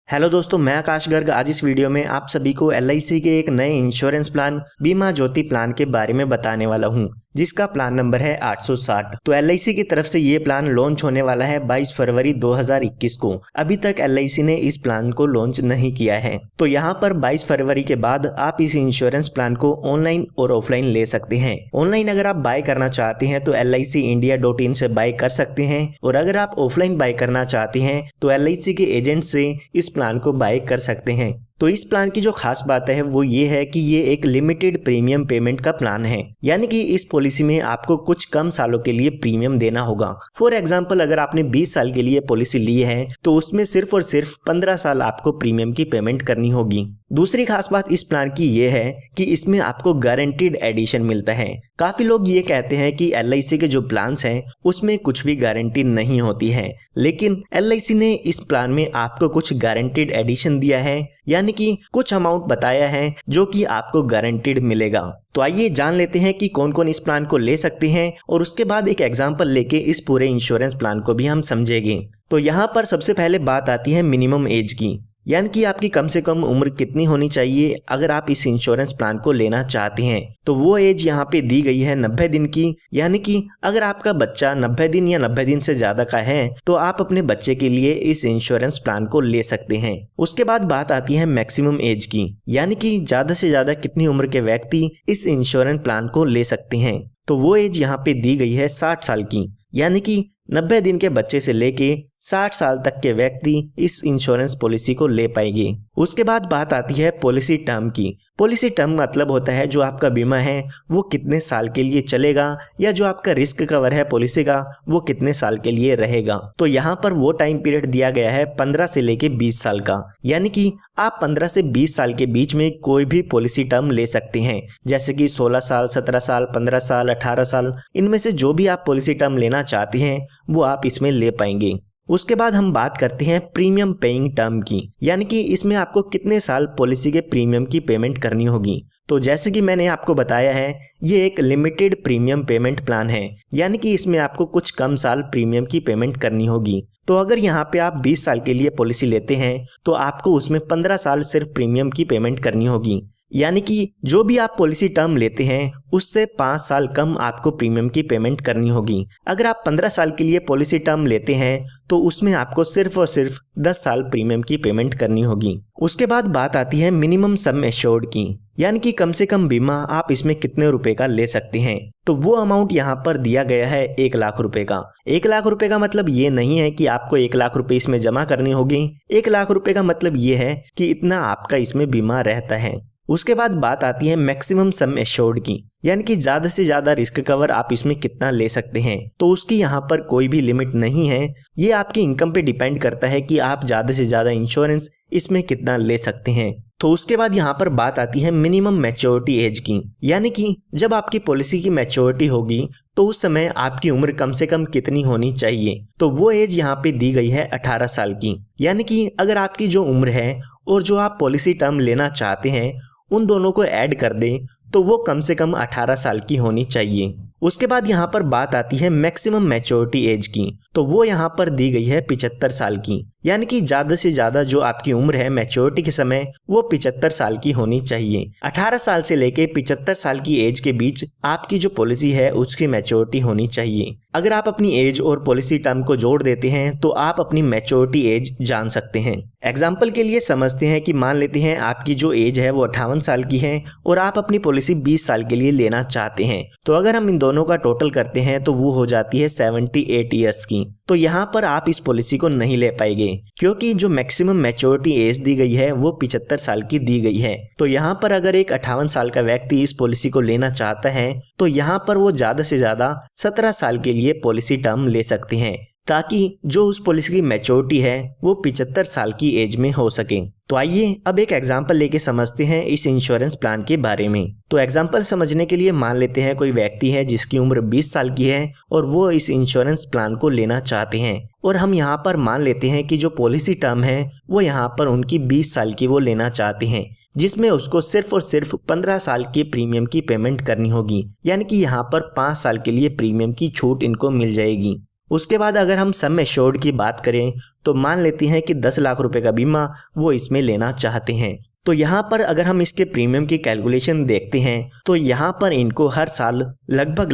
Hello दोस्तों, मैं आकाश गर्ग आज इस वीडियो में आप सभी को LIC के एक नए इंश्योरेंस प्लान बीमा ज्योति प्लान के बारे में बताने वाला हूं, जिसका प्लान नंबर है 860। तो LIC की तरफ से ये प्लान लॉन्च होने वाला है 22 फरवरी 2021 को। अभी तक LIC ने इस प्लान को लॉन्च नहीं किया है। तो यहाँ पर 22 फरवरी के बाद आप इस इंश्योरेंस प्लान को ऑनलाइन और ऑफलाइन ले सकते हैं। ऑनलाइन अगर आप बाय करना चाहते हैं तो LICindia.in से बाय कर सकते हैं, और अगर आप ऑफलाइन बाय करना चाहते हैं तो LIC के एजेंट से इस प्लान को बाय कर सकते हैं। तो इस प्लान की जो खास बात है वो ये है कि ये एक लिमिटेड प्रीमियम पेमेंट का प्लान है, यानी कि इस पॉलिसी में आपको कुछ कम सालों के लिए प्रीमियम देना होगा। फॉर एग्जांपल, अगर आपने 20 साल के लिए पॉलिसी ली है तो उसमें सिर्फ और सिर्फ 15 साल आपको प्रीमियम की पेमेंट करनी होगी। दूसरी खास बात इस प्लान की ये है कि इसमें आपको गारंटीड एडिशन मिलता है। काफी लोग ये कहते हैं कि LIC के जो प्लान्स हैं उसमें कुछ भी गारंटी नहीं होती है, लेकिन LIC ने इस प्लान में आपको कुछ गारंटीड एडिशन दिया है, यानी कि कुछ अमाउंट बताया है जो कि आपको गारंटीड मिलेगा। तो आइए जान लेते हैं कि कौन कौन इस प्लान को ले सकते हैं, और उसके बाद एक एग्जांपल लेके इस पूरे इंश्योरेंस प्लान को भी हम समझेंगे। तो यहाँ पर सबसे पहले बात आती है मिनिमम एज की, यानी कि आपकी कम से कम उम्र कितनी होनी चाहिए अगर आप इस इंश्योरेंस प्लान को लेना चाहते हैं। तो वो एज यहाँ पे दी गई है 90 दिन की, यानी कि अगर आपका बच्चा 90 दिन या 90 दिन से ज्यादा का है तो आप अपने बच्चे के लिए इस इंश्योरेंस प्लान को ले सकते हैं। उसके बाद बात आती है मैक्सिमम एज की, यानी कि ज्यादा से ज्यादा कितनी उम्र के व्यक्ति इस इंश्योरेंस प्लान को ले सकते हैं। तो वो एज यहाँ पे दी गई है 60 साल की, यानी कि 90 दिन के बच्चे से लेके 60 साल तक के व्यक्ति इस इंश्योरेंस पॉलिसी को ले पाएंगे। उसके बाद बात आती है पॉलिसी टर्म की। पॉलिसी टर्म मतलब होता है जो आपका बीमा है वो कितने साल के लिए चलेगा, या जो आपका रिस्क कवर है पॉलिसी का वो कितने साल के लिए रहेगा। तो यहाँ पर वो टाइम पीरियड दिया गया है 15 से लेके 20 साल का, यानी कि आप 15 से 20 साल के बीच में कोई भी पॉलिसी टर्म ले सकते हैं, जैसे कि 16 साल, 17 साल, 15 साल, 18 साल, इनमें से जो भी आप पॉलिसी टर्म लेना चाहते हैं वो आप इसमें ले पाएंगे। उसके बाद हम बात करते हैं प्रीमियम पेइंग टर्म की, यानी कि इसमें आपको कितने साल पॉलिसी के प्रीमियम की पेमेंट करनी होगी। तो जैसे कि मैंने आपको बताया है, ये एक लिमिटेड प्रीमियम पेमेंट प्लान है, यानी कि इसमें आपको कुछ कम साल प्रीमियम की पेमेंट करनी होगी। तो अगर यहाँ पे आप 20 साल के लिए पॉलिसी लेते हैं तो आपको उसमें 15 साल सिर्फ प्रीमियम की पेमेंट करनी होगी, यानी कि जो भी आप पॉलिसी टर्म लेते हैं उससे 5 साल कम आपको प्रीमियम की पेमेंट करनी होगी। अगर आप 15 साल के लिए पॉलिसी टर्म लेते हैं तो उसमें आपको सिर्फ और सिर्फ 10 साल प्रीमियम की पेमेंट करनी होगी। उसके बाद बात आती है मिनिमम सम एश्योर्ड की, यानी कि कम से कम बीमा आप इसमें कितने रुपए का ले सकते हैं। तो वो अमाउंट यहाँ पर दिया गया है 1 लाख रुपए का। 1 लाख रुपए का मतलब ये नहीं है कि आपको 1 लाख रुपए इसमें जमा करनी होगी। 1 लाख रुपए का मतलब ये है कि इतना आपका इसमें बीमा रहता है। उसके बाद बात आती है मैक्सिमम सम एश्योर्ड की, यानी कि ज्यादा से ज्यादा रिस्क कवर आप इसमें कितना ले सकते हैं। तो उसकी यहाँ पर कोई भी लिमिट नहीं है, ये आपकी इनकम पे डिपेंड करता है कि आप ज्यादा से ज्यादा इंश्योरेंस इसमें कितना ले सकते हैं। तो उसके बाद यहाँ पर बात आती है मिनिमम मैच्योरिटी एज की, यानी कि जब आपकी पॉलिसी की मैच्योरिटी होगी तो उस समय आपकी उम्र कम से कम कितनी होनी चाहिए। तो वो एज यहाँ पे दी गई है 18 साल की, यानी कि अगर आपकी जो उम्र है और जो आप पॉलिसी टर्म लेना चाहते हैं उन दोनों को ऐड कर दें तो वो कम से कम 18 साल की होनी चाहिए। उसके बाद यहाँ पर बात आती है मैक्सिमम मैच्योरिटी एज की, तो वो यहाँ पर दी गई है 75 साल की, यानी कि ज्यादा से ज्यादा जो आपकी उम्र है मैच्योरिटी के समय वो 75 साल की होनी चाहिए। 18 साल से लेके 75 साल की एज के बीच आपकी जो पॉलिसी है उसकी मैच्योरिटी होनी चाहिए। अगर आप अपनी एज और पॉलिसी टर्म को जोड़ देते हैं तो आप अपनी मैच्योरिटी एज जान सकते हैं। एग्जाम्पल के लिए समझते हैं कि मान लेते हैं आपकी जो एज है वो 58 साल की है और आप अपनी पॉलिसी 20 साल के लिए लेना चाहते हैं। तो अगर हम इन दोनों का टोटल करते हैं तो वो हो जाती है 78 ईयर्स की। तो यहाँ पर आप इस पॉलिसी को नहीं ले पाएंगे, क्योंकि जो मैक्सिमम मैच्योरिटी एज दी गई है वो 75 साल की दी गई है। तो यहाँ पर अगर एक 58 साल का व्यक्ति इस पॉलिसी को लेना चाहता है तो यहाँ पर वो ज्यादा से ज्यादा 17 साल के लिए पॉलिसी टर्म ले सकते हैं, ताकि जो उस पॉलिसी की मैच्योरिटी है वो 75 साल की एज में हो सके। तो आइए अब एक एग्जांपल लेके समझते हैं इस इंश्योरेंस प्लान के बारे में। तो एग्जांपल समझने के लिए मान लेते हैं कोई व्यक्ति है जिसकी उम्र 20 साल की है और वो इस इंश्योरेंस प्लान को लेना चाहते हैं, और हम यहाँ पर मान लेते हैं कि जो पॉलिसी टर्म है वो यहाँ पर उनकी 20 साल की वो लेना चाहते हैं, जिसमें उसको सिर्फ और सिर्फ 15 साल के प्रीमियम की पेमेंट करनी होगी, यानी कि यहाँ पर 5 साल के लिए प्रीमियम की छूट इनको मिल जाएगी। उसके बाद अगर हम सम एश्योर्ड की बात करें तो मान लेते हैं कि 10 लाख रुपए का बीमा वो इसमें लेना चाहते हैं। तो यहाँ पर अगर हम इसके प्रीमियम की कैलकुलेशन देखते हैं तो यहाँ पर इनको हर साल लगभग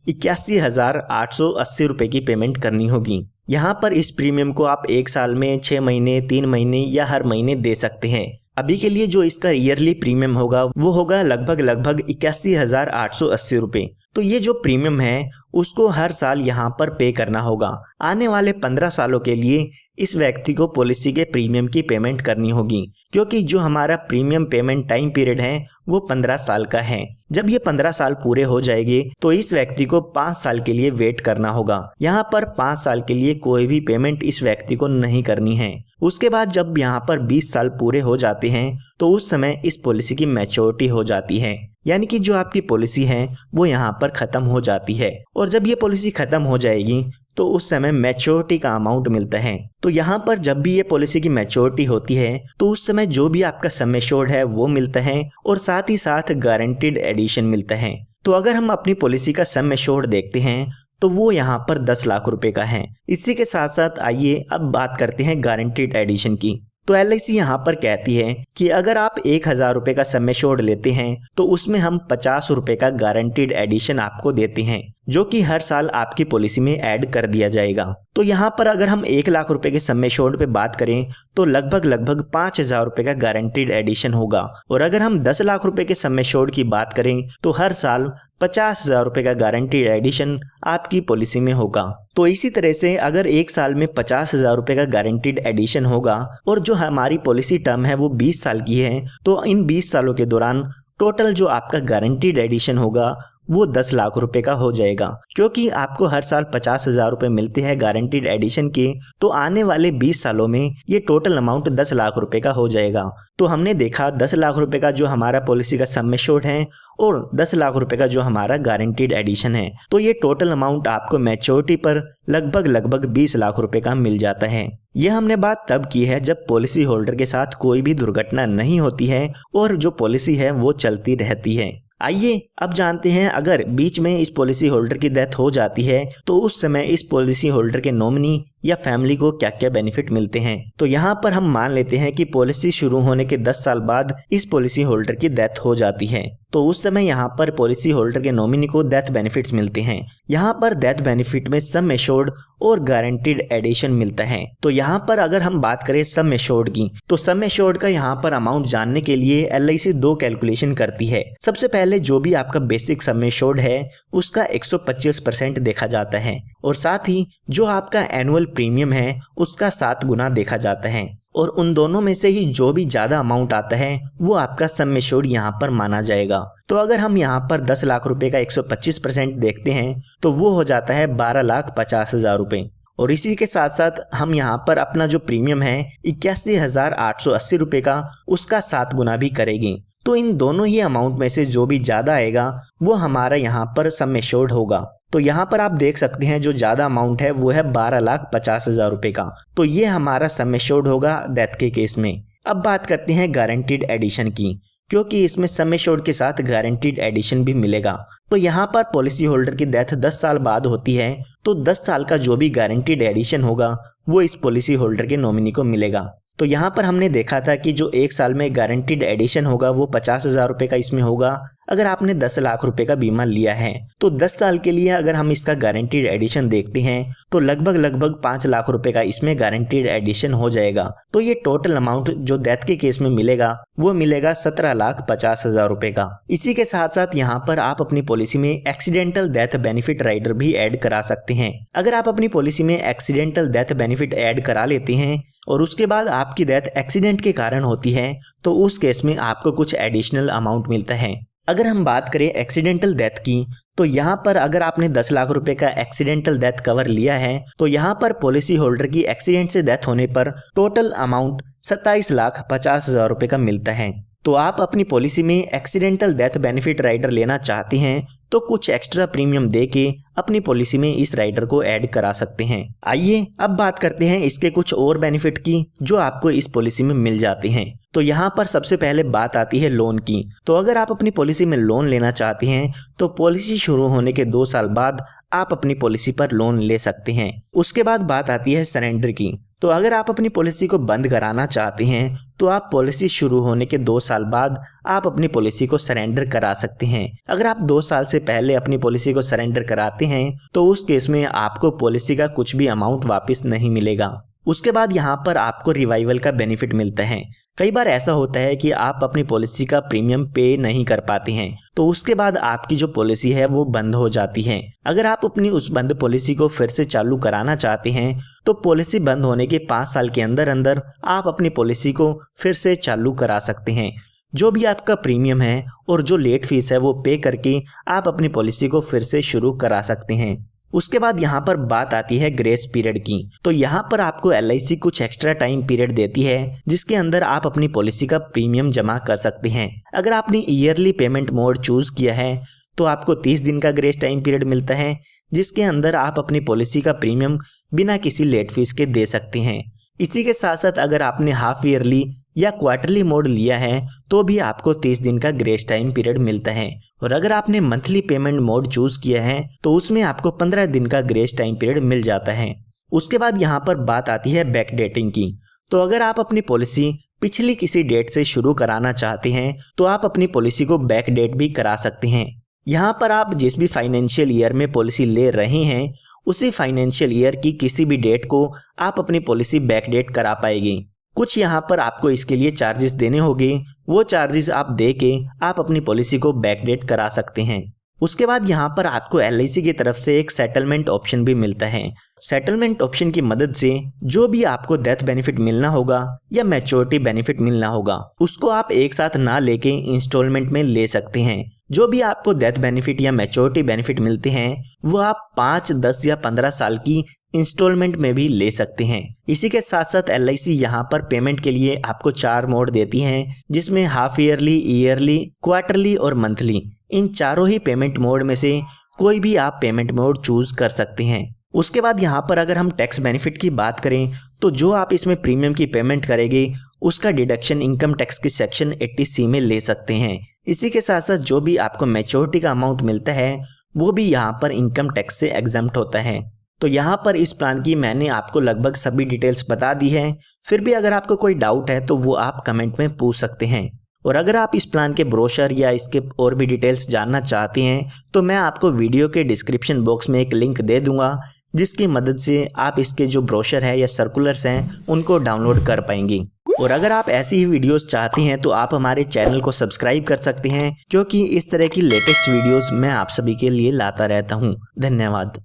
81,880 रुपए की पेमेंट करनी होगी। यहाँ पर इस प्रीमियम को आप 1 साल में, 6 महीने, 3 महीने या हर महीने दे सकते हैं। अभी के लिए जो इसका ईयरली प्रीमियम होगा वो होगा लगभग 81,880 रुपए। तो ये जो प्रीमियम है उसको हर साल यहाँ पर पे करना होगा। आने वाले 15 सालों के लिए इस व्यक्ति को पॉलिसी के प्रीमियम की पेमेंट करनी होगी, क्योंकि जो हमारा प्रीमियम पेमेंट टाइम पीरियड है वो 15 साल का है। जब ये 15 साल पूरे हो जाएंगे तो इस व्यक्ति को 5 साल के लिए वेट करना होगा। यहाँ पर 5 साल के लिए कोई भी पेमेंट इस व्यक्ति को नहीं करनी है। उसके बाद जब यहाँ पर 20 साल पूरे हो जाते हैं तो उस समय इस पॉलिसी की मैच्योरिटी हो जाती है, यानी कि जो आपकी पॉलिसी है वो यहाँ पर खत्म हो जाती है। और जब ये पॉलिसी खत्म हो जाएगी तो उस समय मैच्योरिटी का अमाउंट मिलता है। तो यहाँ पर जब भी ये पॉलिसी की मैच्योरिटी होती है तो उस समय जो भी आपका सम एश्योर्ड है वो मिलता है और साथ ही साथ गारंटीड एडिशन मिलता है। तो अगर हम अपनी पॉलिसी का सम एश्योर्ड देखते हैं तो वो यहाँ पर 10 लाख रुपए का है। इसी के साथ साथ आइए अब बात करते हैं गारंटीड एडिशन की। तो LIC यहाँ पर कहती है कि अगर आप 1,000 रुपए का सम एश्योर्ड लेते हैं तो उसमें हम 50 रुपए का गारंटीड एडिशन आपको देते हैं, जो कि हर साल आपकी पॉलिसी में ऐड कर दिया जाएगा। तो यहाँ पर अगर हम 1 लाख रुपए के सम एश्योर्ड पे बात करें तो लगभग 5,000 रुपए का गारंटीड एडिशन होगा। और अगर हम 10 लाख रुपए के सम एश्योर्ड की बात करें तो हर साल 50,000 रुपए का गारंटीड एडिशन आपकी पॉलिसी में होगा। तो इसी तरह से अगर 1 साल में 50,000 रुपए का गारंटीड एडिशन होगा और जो हमारी पॉलिसी टर्म है वो 20 साल की है, तो इन 20 सालों के दौरान टोटल जो आपका गारंटीड एडिशन होगा वो 10 लाख रुपए का हो जाएगा। क्योंकि आपको हर साल 50,000 रुपए मिलते हैं गारंटीड एडिशन के, तो आने वाले 20 सालों में ये टोटल अमाउंट 10 लाख रुपए का हो जाएगा। तो हमने देखा 10 लाख रुपए का जो हमारा पॉलिसी का सम एश्योर्ड है और 10 लाख रुपए का जो हमारा गारंटीड एडिशन है, तो ये टोटल अमाउंट आपको मैच्योरिटी पर लगभग 20 लाख रुपए का मिल जाता है। यह हमने बात तब की है जब पॉलिसी होल्डर के साथ कोई भी दुर्घटना नहीं होती है और जो पॉलिसी है वो चलती रहती है। आइए अब जानते हैं अगर बीच में इस पॉलिसी होल्डर की डेथ हो जाती है तो उस समय इस पॉलिसी होल्डर के नॉमिनी या फैमिली को क्या क्या बेनिफिट मिलते हैं। तो यहाँ पर हम मान लेते हैं कि पॉलिसी शुरू होने के 10 साल बाद इस पॉलिसी होल्डर की डेथ हो जाती है, तो उस समय यहाँ पर पॉलिसी होल्डर के नॉमिनी को डेथ बेनिफिट्स मिलते हैं। यहाँ पर डेथ बेनिफिट में सम एश्योर्ड और गारंटीड एडिशन मिलता है। तो यहाँ पर अगर हम बात करें सम एश्योर्ड की, तो सम एश्योर्ड का यहाँ पर अमाउंट जानने के लिए LIC 2 कैलकुलेशन करती है। सबसे पहले जो भी आपका बेसिक सम एश्योर्ड है उसका 125% देखा जाता है और साथ ही जो आपका एनुअल प्रीमियम है उसका 7 गुना देखा जाता है, और उन दोनों में से ही जो भी ज्यादा अमाउंट आता है वो आपका सम एश्योर्ड यहाँ पर माना जाएगा। तो अगर हम यहाँ पर 10 लाख रुपए का 125% देखते हैं तो वो हो जाता है 12,50,000 रुपए। और इसी के साथ साथ हम यहाँ पर अपना जो प्रीमियम है 81,880 रुपए का, उसका 7 गुना भी करेंगे। तो इन दोनों ही अमाउंट में से जो भी ज्यादा आएगा वो हमारा यहाँ पर सम एश्योर्ड होगा। तो यहाँ पर आप देख सकते हैं जो ज्यादा अमाउंट है वो है 12,50,000 रुपए का। तो ये हमारा सम एश्योर्ड होगा डेथ के केस में। अब बात करते हैं गारंटीड एडिशन की, क्योंकि इसमें सम एश्योर्ड के साथ गारंटीड एडिशन भी मिलेगा। तो यहाँ पर पॉलिसी होल्डर की डेथ 10 साल बाद होती है, तो 10 साल का जो भी गारंटीड एडिशन होगा वो इस पॉलिसी होल्डर के नॉमिनी को मिलेगा। तो यहाँ पर हमने देखा था कि जो 1 साल में गारंटीड एडिशन होगा वो 50,000 रुपए का इसमें होगा। अगर आपने 10 लाख रुपए का बीमा लिया है तो 10 साल के लिए अगर हम इसका गारंटीड एडिशन देखते हैं तो लगभग 5 लाख रुपए का इसमें गारंटीड एडिशन हो जाएगा। तो ये टोटल अमाउंट जो डेथ के केस में मिलेगा वो मिलेगा 17,50,000 रुपए का। इसी के साथ साथ यहाँ पर आप अपनी पॉलिसी में एक्सीडेंटल डेथ बेनिफिट राइडर भी ऐड करा सकते हैं। अगर आप अपनी पॉलिसी में एक्सीडेंटल डेथ बेनिफिट ऐड करा लेते हैं और उसके बाद आपकी डेथ एक्सीडेंट के कारण होती है तो उस केस में आपको कुछ एडिशनल अमाउंट मिलता है। अगर हम बात करें एक्सीडेंटल डेथ की, तो यहाँ पर अगर आपने 10 लाख रुपए का एक्सीडेंटल डेथ कवर लिया है तो यहाँ पर पॉलिसी होल्डर की एक्सीडेंट से डेथ होने पर टोटल अमाउंट 27,50,000 रुपए का मिलता है। तो आप अपनी पॉलिसी में एक्सीडेंटल डेथ बेनिफिट राइडर लेना चाहते हैं तो कुछ एक्स्ट्रा प्रीमियम दे के अपनी पॉलिसी में इस राइडर को ऐड करा सकते हैं। आइए अब बात करते हैं इसके कुछ और बेनिफिट की जो आपको इस पॉलिसी में मिल जाते हैं। तो यहाँ पर सबसे पहले बात आती है लोन की। तो अगर आप अपनी पॉलिसी में लोन लेना चाहते हैं तो पॉलिसी शुरू होने के 2 साल बाद आप अपनी पॉलिसी पर लोन ले सकते हैं। उसके बाद बात आती है सरेंडर की। तो अगर आप अपनी पॉलिसी को बंद कराना चाहते हैं तो आप पॉलिसी शुरू होने के 2 साल बाद आप अपनी पॉलिसी को सरेंडर करा सकते हैं। अगर आप 2 साल से पहले अपनी पॉलिसी को सरेंडर कराते हैं तो उस केस में आपको पॉलिसी का कुछ भी अमाउंट वापस नहीं मिलेगा। उसके बाद यहाँ पर आपको रिवाइवल का बेनिफिट मिलता है। कई बार ऐसा होता है कि आप अपनी पॉलिसी का प्रीमियम पे नहीं कर पाते हैं तो उसके बाद आपकी जो पॉलिसी है वो बंद हो जाती है। अगर आप अपनी उस बंद पॉलिसी को फिर से चालू कराना चाहते हैं तो पॉलिसी बंद होने के 5 साल के अंदर अंदर आप अपनी पॉलिसी को फिर से चालू करा सकते हैं। जो भी आपका प्रीमियम है और जो लेट फीस है वो पे करके आप अपनी पॉलिसी को फिर से शुरू करा सकते हैं। उसके बाद यहाँ पर बात आती है ग्रेस पीरियड की। तो यहाँ पर आपको LIC कुछ एक्स्ट्रा टाइम पीरियड देती है जिसके अंदर आप अपनी पॉलिसी का प्रीमियम जमा कर सकते हैं। अगर आपने ईयरली पेमेंट मोड चूज किया है तो आपको 30 दिन का ग्रेस टाइम पीरियड मिलता है जिसके अंदर आप अपनी पॉलिसी का प्रीमियम बिना किसी लेट फीस के दे सकते हैं। इसी के साथ साथ अगर आपने हाफ ईयरली या क्वार्टरली मोड लिया है तो भी आपको 30 दिन का ग्रेस टाइम पीरियड मिलता है। और अगर आपने मंथली पेमेंट मोड चूज किया है तो उसमें आपको 15 दिन का ग्रेस टाइम पीरियड मिल जाता है। उसके बाद यहाँ पर बात आती है बैक डेटिंग की। तो अगर आप अपनी पॉलिसी पिछली किसी डेट से शुरू कराना चाहते हैं तो आप अपनी पॉलिसी को बैक डेट भी करा सकते हैं। यहाँ पर आप जिस भी फाइनेंशियल ईयर में पॉलिसी ले रहे हैं उसी फाइनेंशियल ईयर की किसी भी डेट को आप अपनी पॉलिसी बैक डेट करा पाएंगे। कुछ यहाँ पर आपको इसके लिए चार्जेस देने होंगे, वो चार्जेस आप दे के आप अपनी पॉलिसी को बैकडेट करा सकते हैं। उसके बाद यहाँ पर आपको LIC की तरफ से एक सेटलमेंट ऑप्शन भी मिलता है। सेटलमेंट ऑप्शन की मदद से जो भी आपको डेथ बेनिफिट मिलना होगा या मैच्योरिटी बेनिफिट मिलना होगा उसको आप एक साथ ना लेके इंस्टॉलमेंट में ले सकते हैं। जो भी आपको डेथ बेनिफिट या मैच्योरिटी बेनिफिट मिलते हैं वो आप 5, 10 या 15 साल की इंस्टॉलमेंट में भी ले सकते हैं। इसी के साथ साथ LIC यहाँ पर पेमेंट के लिए आपको 4 मोड देती हैं जिसमें हाफ ईयरली, ईयरली, क्वार्टरली और मंथली। इन चारों ही पेमेंट मोड में से कोई भी आप पेमेंट मोड चूज कर सकते हैं। उसके बाद यहाँ पर अगर हम टैक्स बेनिफिट की बात करें तो जो आप इसमें प्रीमियम की पेमेंट करेंगे उसका डिडक्शन इनकम टैक्स के सेक्शन 80C में ले सकते हैं। इसी के साथ साथ जो भी आपको मैच्योरिटी का अमाउंट मिलता है वो भी यहाँ पर इनकम टैक्स से एग्जम्प्ट होता है। तो यहाँ पर इस प्लान की मैंने आपको लगभग सभी डिटेल्स बता दी है। फिर भी अगर आपको कोई डाउट है तो वो आप कमेंट में पूछ सकते हैं। और अगर आप इस प्लान के ब्रोशर या इसके और भी डिटेल्स जानना चाहते हैं तो मैं आपको वीडियो के डिस्क्रिप्शन बॉक्स में एक लिंक दे दूंगा जिसकी मदद से आप इसके जो ब्रोशर है या सर्कुलर्स हैं उनको डाउनलोड कर पाएंगे। और अगर आप ऐसी ही वीडियोस चाहते हैं तो आप हमारे चैनल को सब्सक्राइब कर सकते हैं क्योंकि इस तरह की लेटेस्ट वीडियोस मैं आप सभी के लिए लाता रहता हूं। धन्यवाद।